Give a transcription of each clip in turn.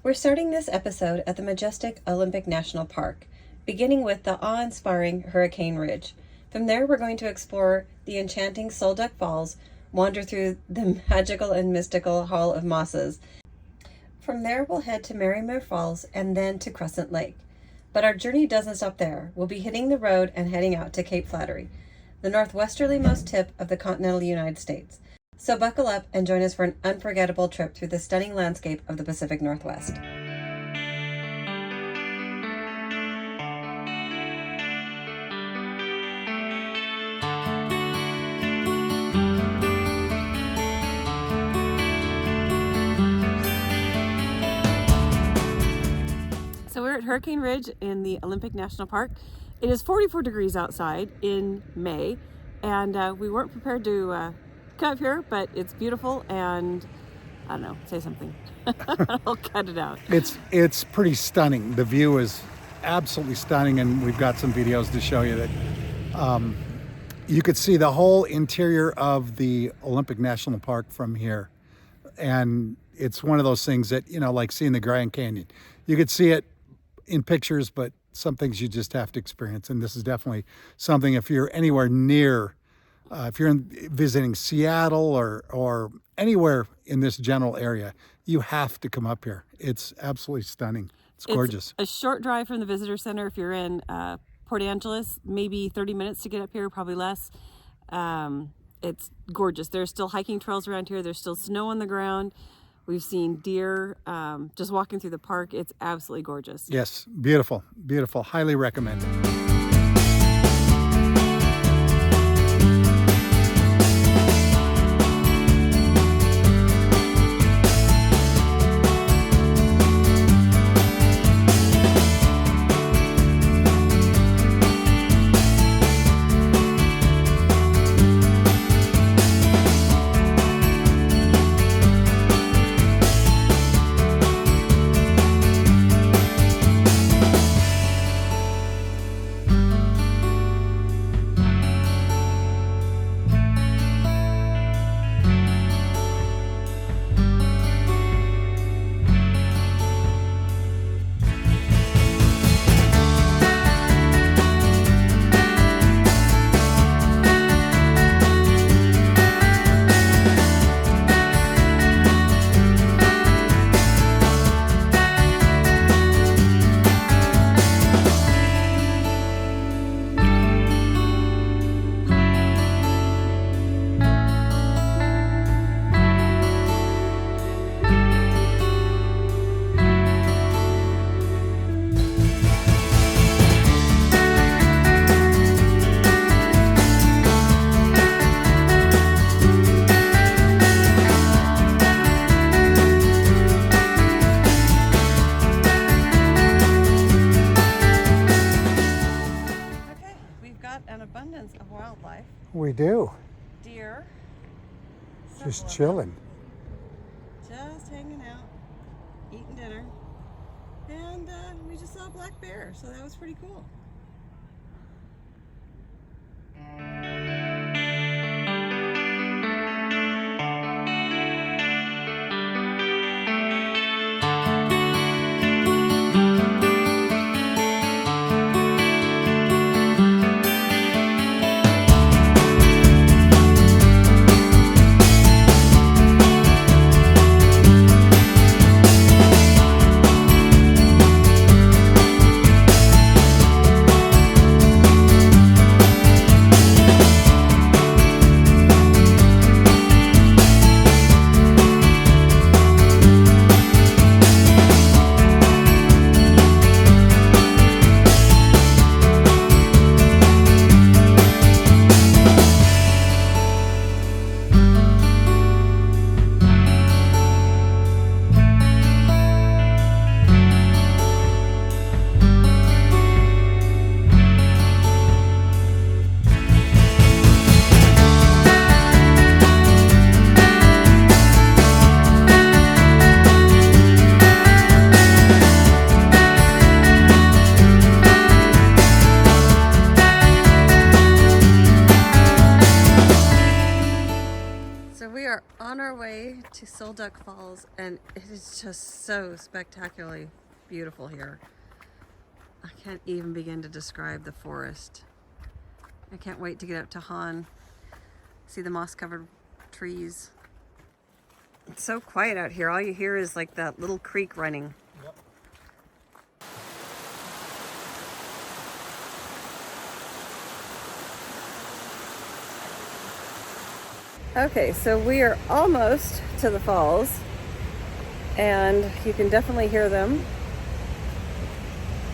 We're starting this episode at the majestic Olympic National Park, beginning with the awe-inspiring Hurricane Ridge. From there, we're going to explore the enchanting Sol Duc Falls, wander through the magical and mystical Hall of Mosses. From there, we'll head to Merrimer Falls and then to Crescent Lake. But our journey doesn't stop there. We'll be hitting the road and heading out to Cape Flattery, the northwesterlymost tip of the continental United States. So buckle up and join us for an unforgettable trip through the stunning landscape of the Pacific Northwest. So we're at Hurricane Ridge in the Olympic National Park. It is 44 degrees outside in May, and we weren't prepared to come up here, but it's beautiful, and I don't know, say something. I'll cut it out. It's pretty stunning. The view is absolutely stunning, and we've got some videos to show you that you could see the whole interior of the Olympic National Park from here. And it's one of those things that, you know, like seeing the Grand Canyon. You could see it in pictures, but some things you just have to experience. And this is definitely something, if you're anywhere near, if you're visiting Seattle or anywhere in this general area, you have to come up here. It's absolutely stunning. It's gorgeous. It's a short drive from the visitor center. If you're in Port Angeles, maybe 30 minutes to get up here, probably less. It's gorgeous. There's still hiking trails around here. There's still snow on the ground. We've seen deer just walking through the park. It's absolutely gorgeous. Yes, beautiful, beautiful. Highly recommended. Of wildlife. We do. Deer. Just chilling. Just hanging out, eating dinner. And we just saw a black bear, so that was pretty cool. and it is just so spectacularly beautiful here. I can't even begin to describe the forest. I can't wait to get up to Han, see the moss-covered trees. It's so quiet out here. All you hear is like that little creek running. Yep. Okay, so we are almost to the falls, and you can definitely hear them.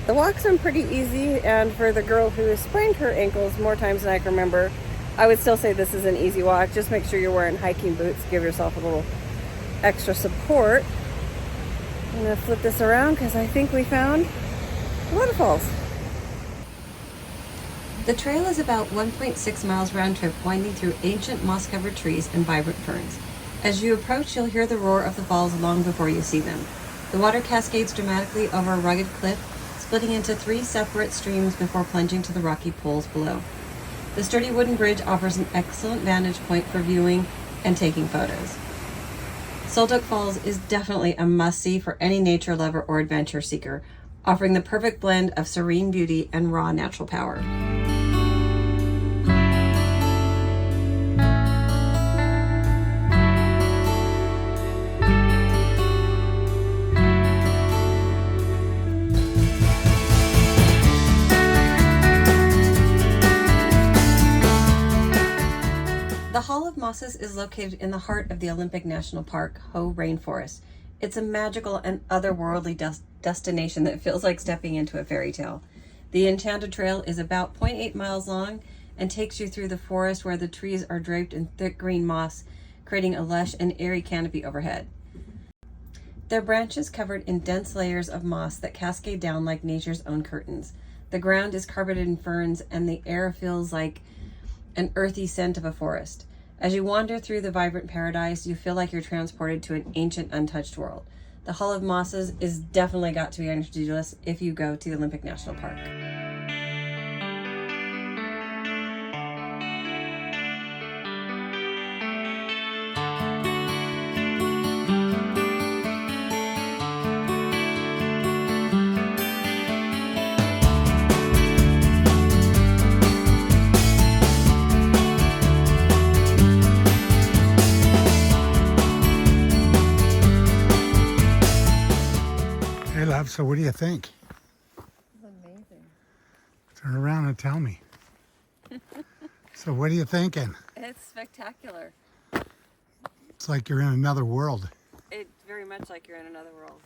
The walk's been pretty easy, and for the girl who has sprained her ankles more times than I can remember, I would still say this is an easy walk. Just make sure you're wearing hiking boots. Give yourself a little extra support. I'm gonna flip this around because I think we found the waterfalls. The trail is about 1.6 miles round trip, winding through ancient moss-covered trees and vibrant ferns. As you approach, you'll hear the roar of the falls long before you see them. The water cascades dramatically over a rugged cliff, splitting into 3 separate streams before plunging to the rocky pools below. The sturdy wooden bridge offers an excellent vantage point for viewing and taking photos. Sol Duc Falls is definitely a must-see for any nature lover or adventure seeker, offering the perfect blend of serene beauty and raw natural power. The Hall of Mosses is located in the heart of the Olympic National Park, Hoh Rainforest. It's a magical and otherworldly destination that feels like stepping into a fairy tale. The Enchanted Trail is about 0.8 miles long and takes you through the forest where the trees are draped in thick green moss, creating a lush and airy canopy overhead. Their branches covered in dense layers of moss that cascade down like nature's own curtains. The ground is carpeted in ferns, and the air feels like an earthy scent of a forest. As you wander through the vibrant paradise, you feel like you're transported to an ancient, untouched world. The Hall of Mosses is definitely got to be on your to-do list if you go to the Olympic National Park. Hey, love, so what do you think? It's amazing. Turn around and tell me. So what are you thinking? It's spectacular. It's like you're in another world. It's very much like you're in another world.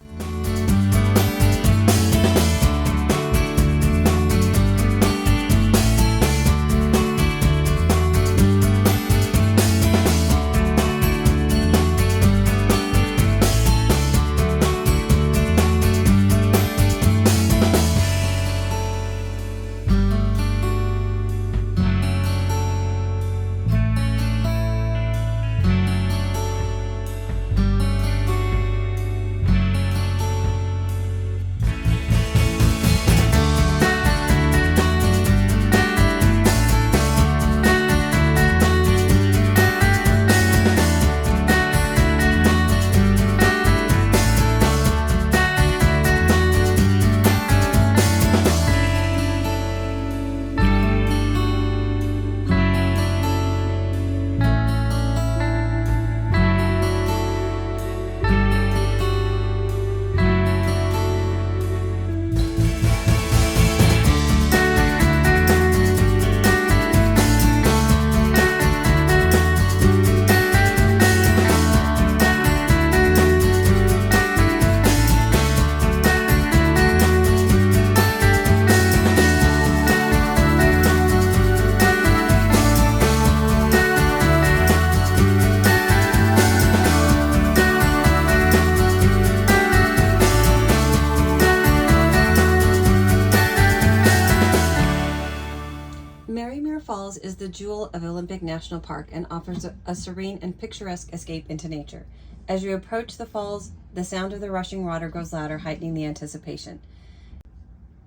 Falls is the jewel of Olympic National Park and offers a serene and picturesque escape into nature. As you approach the falls, the sound of the rushing water grows louder, heightening the anticipation.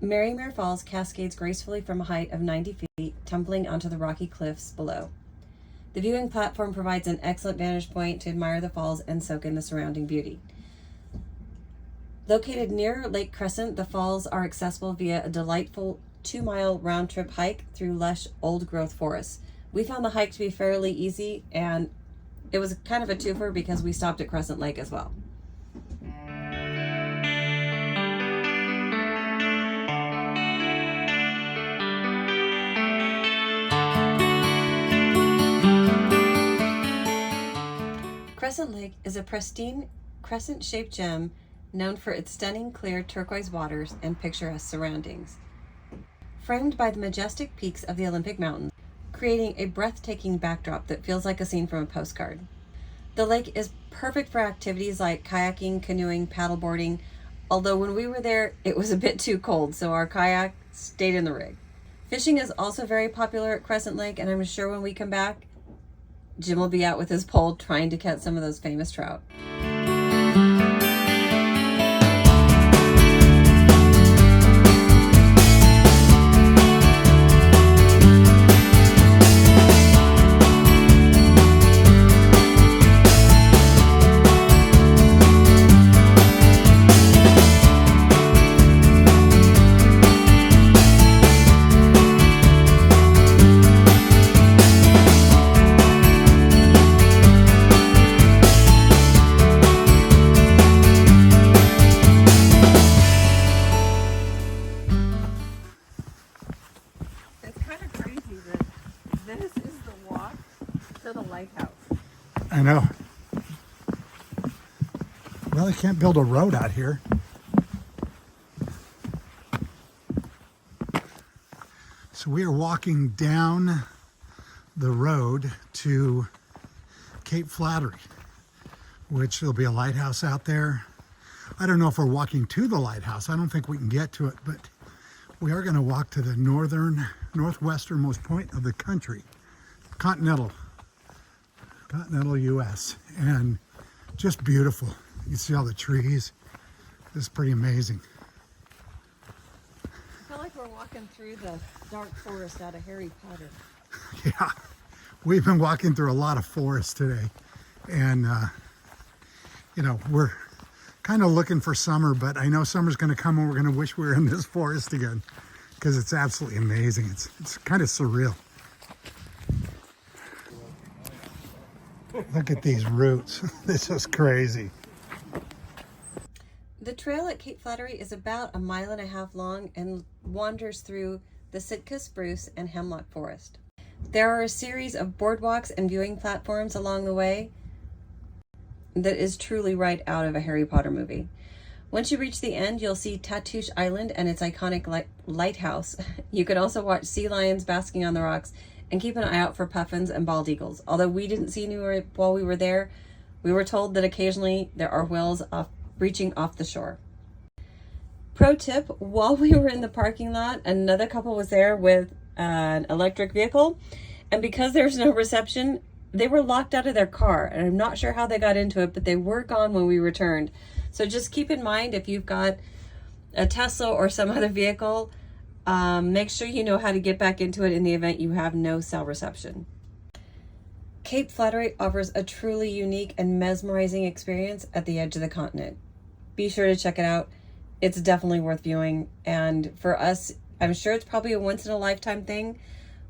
Merrimer Falls cascades gracefully from a height of 90 feet, tumbling onto the rocky cliffs below. The viewing platform provides an excellent vantage point to admire the falls and soak in the surrounding beauty. Located near Lake Crescent, the falls are accessible via a delightful 2-mile round-trip hike through lush old-growth forests. We found the hike to be fairly easy, and it was kind of a twofer because we stopped at Crescent Lake as well. Crescent Lake is a pristine crescent-shaped gem known for its stunning clear turquoise waters and picturesque surroundings. Framed by the majestic peaks of the Olympic Mountains, creating a breathtaking backdrop that feels like a scene from a postcard. The lake is perfect for activities like kayaking, canoeing, paddleboarding, although when we were there, it was a bit too cold, so our kayak stayed in the rig. Fishing is also very popular at Crescent Lake, and I'm sure when we come back, Jim will be out with his pole trying to catch some of those famous trout. This is the walk to the lighthouse. I know. Well, they can't build a road out here. So we are walking down the road to Cape Flattery, which there'll be a lighthouse out there. I don't know if we're walking to the lighthouse. I don't think we can get to it, but we are going to walk to the northwesternmost point of the country, continental U.S. and just beautiful. You can see all the trees. This is pretty amazing. I feel like we're walking through the dark forest out of Harry Potter. Yeah, we've been walking through a lot of forest today, and you know, we're kind of looking for summer, but I know summer's going to come and we're going to wish we were in this forest again because it's absolutely amazing. It's kind of surreal. Look at these roots. This is crazy. The trail at Cape Flattery is about 1.5 miles long and wanders through the Sitka spruce and hemlock forest. There are a series of boardwalks and viewing platforms along the way that is truly right out of a Harry Potter movie. Once you reach the end, you'll see Tatoosh Island and its iconic lighthouse. You can also watch sea lions basking on the rocks and keep an eye out for puffins and bald eagles. Although we didn't see any while we were there, we were told that occasionally there are whales reaching off the shore. Pro tip, while we were in the parking lot, another couple was there with an electric vehicle, and because there's no reception, they were locked out of their car, and I'm not sure how they got into it, but they were gone when we returned. So just keep in mind, if you've got a Tesla or some other vehicle, make sure you know how to get back into it in the event you have no cell reception. Cape Flattery offers a truly unique and mesmerizing experience at the edge of the continent. Be sure to check it out. It's definitely worth viewing, and for us, I'm sure it's probably a once-in-a-lifetime thing,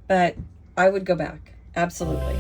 but I would go back. Absolutely.